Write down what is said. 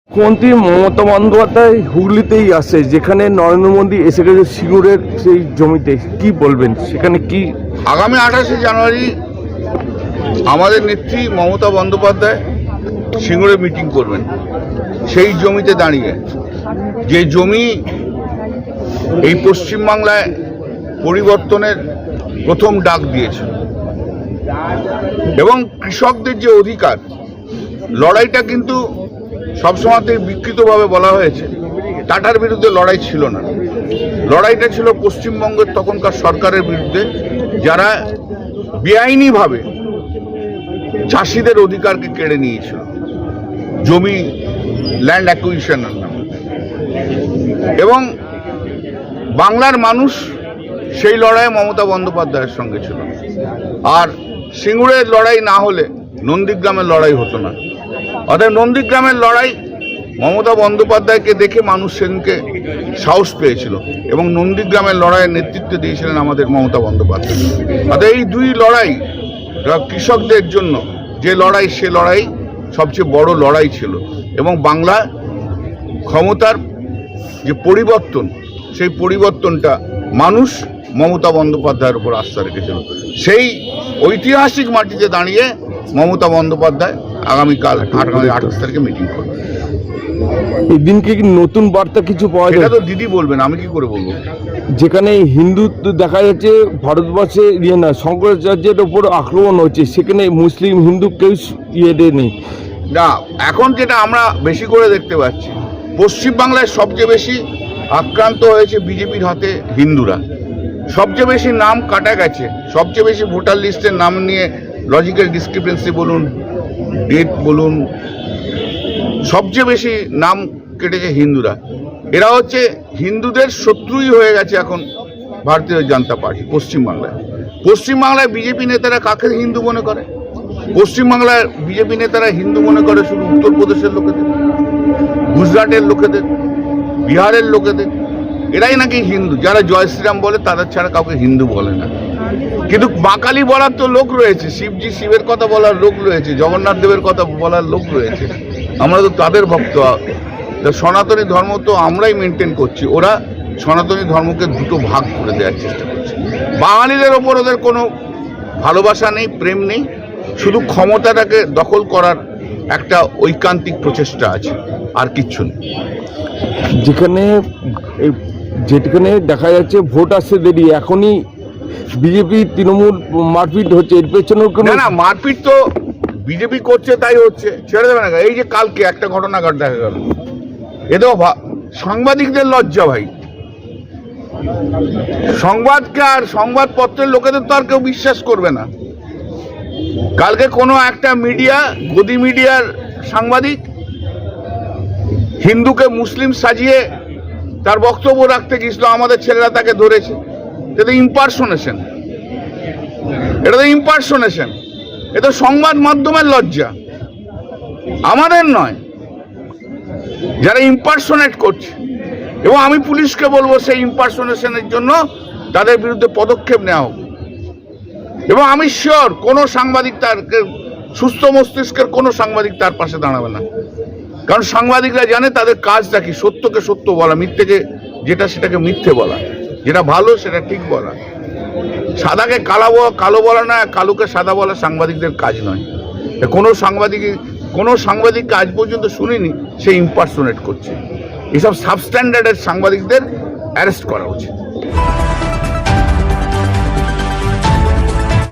মুখ্যমন্ত্রী মমতা বন্দ্যোপাধ্যায় হুগলিতেই আসে, যেখানে নরেন্দ্র মোদী এসে গেছে সিঙ্গুরের সেই জমিতে। কি বলবেন সেখানে কি? আগামী 28শে জানুয়ারি আমাদের নেত্রী মমতা বন্দ্যোপাধ্যায় সিঙ্গুরে মিটিং করবেন। সেই জমিতে দাঁড়িয়ে, যে জমি এই পশ্চিমবাংলায় পরিবর্তনের প্রথম ডাক দিয়েছে, এবং কৃষকদের যে অধিকার লড়াইটা কিন্তু সবসময়তেই বিকৃতভাবে বলা হয়েছে। টাটার বিরুদ্ধে লড়াই ছিল না, লড়াইটা ছিল পশ্চিমবঙ্গের তখনকার সরকারের বিরুদ্ধে, যারা বেআইনিভাবে চাষিদের অধিকারকে কেড়ে নিয়েছিল জমি ল্যান্ড অ্যাকুইজিশনের নামে। এবং বাংলার মানুষ সেই লড়াইয়ে মমতা বন্দ্যোপাধ্যায়ের সঙ্গে ছিল। আর সিঙ্গুরের লড়াই না হলে নন্দীগ্রামের লড়াই হতো না। অর্থাৎ নন্দীগ্রামের লড়াই মমতা বন্দ্যোপাধ্যায়কে দেখে মানুষ সেদিনকে সাহস পেয়েছিল, এবং নন্দীগ্রামের লড়াইয়ের নেতৃত্ব দিয়েছিলেন আমাদের মমতা বন্দ্যোপাধ্যায়। অর্থাৎ এই দুই লড়াই কৃষকদের জন্য যে লড়াই, সে লড়াই সবচেয়ে বড় লড়াই ছিল। এবং বাংলা ক্ষমতার যে পরিবর্তন, সেই পরিবর্তনটা মানুষ মমতা বন্দ্যোপাধ্যায়ের উপর আস্থা রেখেছিল। সেই ঐতিহাসিক মাটিতে দাঁড়িয়ে মমতা বন্দ্যোপাধ্যায় আগামীকাল 28 তারিখে মিটিং করবে। এই দিনকে কি নতুন বার্তা কিছু পাওয়া যায়? এটা তো দিদি বলবেন, আমি কি করে বলবো। যেখানে হিন্দুত্ব দেখা যাচ্ছে ভারতবর্ষে না, শঙ্করাচার্যের ওপর আক্রমণ হচ্ছে, সেখানে মুসলিম হিন্দু কেউ নেই না। এখন যেটা আমরা বেশি করে দেখতে পাচ্ছি, পশ্চিমবাংলায় সবচেয়ে বেশি আক্রান্ত হয়েছে বিজেপির হাতে হিন্দুরা। সবচেয়ে বেশি নাম কাটা গেছে, সবচেয়ে বেশি ভোটার লিস্টের নাম নিয়ে লজিক্যাল ডিসক্রিপেন্সি বলুন, ডেট বলুন, সবচেয়ে বেশি নাম কেটেছে হিন্দুরা। এরা হচ্ছে হিন্দুদের শত্রুই হয়ে গেছে এখন ভারতীয় জনতা পার্টি পশ্চিমবাংলায়। পশ্চিমবাংলায় বিজেপি নেতারা কাকে হিন্দু মনে করে? পশ্চিমবাংলার বিজেপি নেতারা হিন্দু মনে করে শুধু উত্তরপ্রদেশের লোকেদের, গুজরাটের লোকেদের, বিহারের লোকেদের। এরাই নাকি হিন্দু। যারা জয় শ্রীরাম বলে তাদের ছাড়া কাউকে হিন্দু বলে না। কিন্তু বাঙালি বলার তো লোক রয়েছে, শিবের কথা বলার লোক রয়েছে, জগন্নাথ দেবের কথা বলার লোক রয়েছে। আমরা তো তাদের ভক্ত। সনাতনী ধর্ম তো আমরাই মেনটেন করছি, ওরা সনাতনী ধর্মকে দুটো ভাগ করে দেওয়ার চেষ্টা করছে। বাঙালিদের ওপর ওদের কোনো ভালোবাসা নেই, প্রেম নেই, শুধু ক্ষমতাটাকে দখল করার একটা ঐকান্তিক প্রচেষ্টা আছে, আর কিচ্ছু নেই। যেখানে দেখা যাচ্ছে ভোট আসছে দেরি, এখনই বিজেপি তৃণমূল মারপিট হচ্ছে, এর পেছনে না মারপিট তো বিজেপি করছে, তাই হচ্ছে, ছেড়ে দেবে না। এই যে কালকে একটা ঘটনা দেখা গেল, এতো সাংবাদিকদের লজ্জা ভাই। সংবাদকে আর সংবাদপত্রের লোকেদের তো আর কেউ বিশ্বাস করবে না। কালকে কোনো একটা মিডিয়া, গদি মিডিয়ার সাংবাদিক হিন্দুকে মুসলিম সাজিয়ে তার বক্তব্য রাখতে গিয়েছিল, আমাদের ছেলেরা তাকে ধরেছে। এটা ইম্পারসোনেশন, এটা তো ইম্পারসোনেশন। এ তো সংবাদ মাধ্যমের লজ্জা, আমাদের নয়, যারা ইম্পারসোনেট করছে। এবং আমি পুলিশকে বলবো সেই ইম্পারসোনেশনের জন্য তাদের বিরুদ্ধে পদক্ষেপ নেওয়া হোক। এবং আমি শিওর কোনো সাংবাদিক, তার সুস্থ মস্তিষ্কের কোনো সাংবাদিক তার পাশে দাঁড়াবে না। কারণ সাংবাদিকরা জানে তাদের কাজটা কি, সত্যকে সত্য বলা, মিথ্যেকে যেটা সেটাকে মিথ্যে বলা, যেটা ভালো সেটা ঠিক বলা, সাদাকে কালো বলা না, কালোকে সাদা বলা সাংবাদিকদের কাজ নয়। কোনো সাংবাদিককে আজ পর্যন্ত শুনিনি সে ইম্পারসোনেট করছে। এসব সাবস্ট্যান্ডার্ডের সাংবাদিকদের অ্যারেস্ট করা উচিত।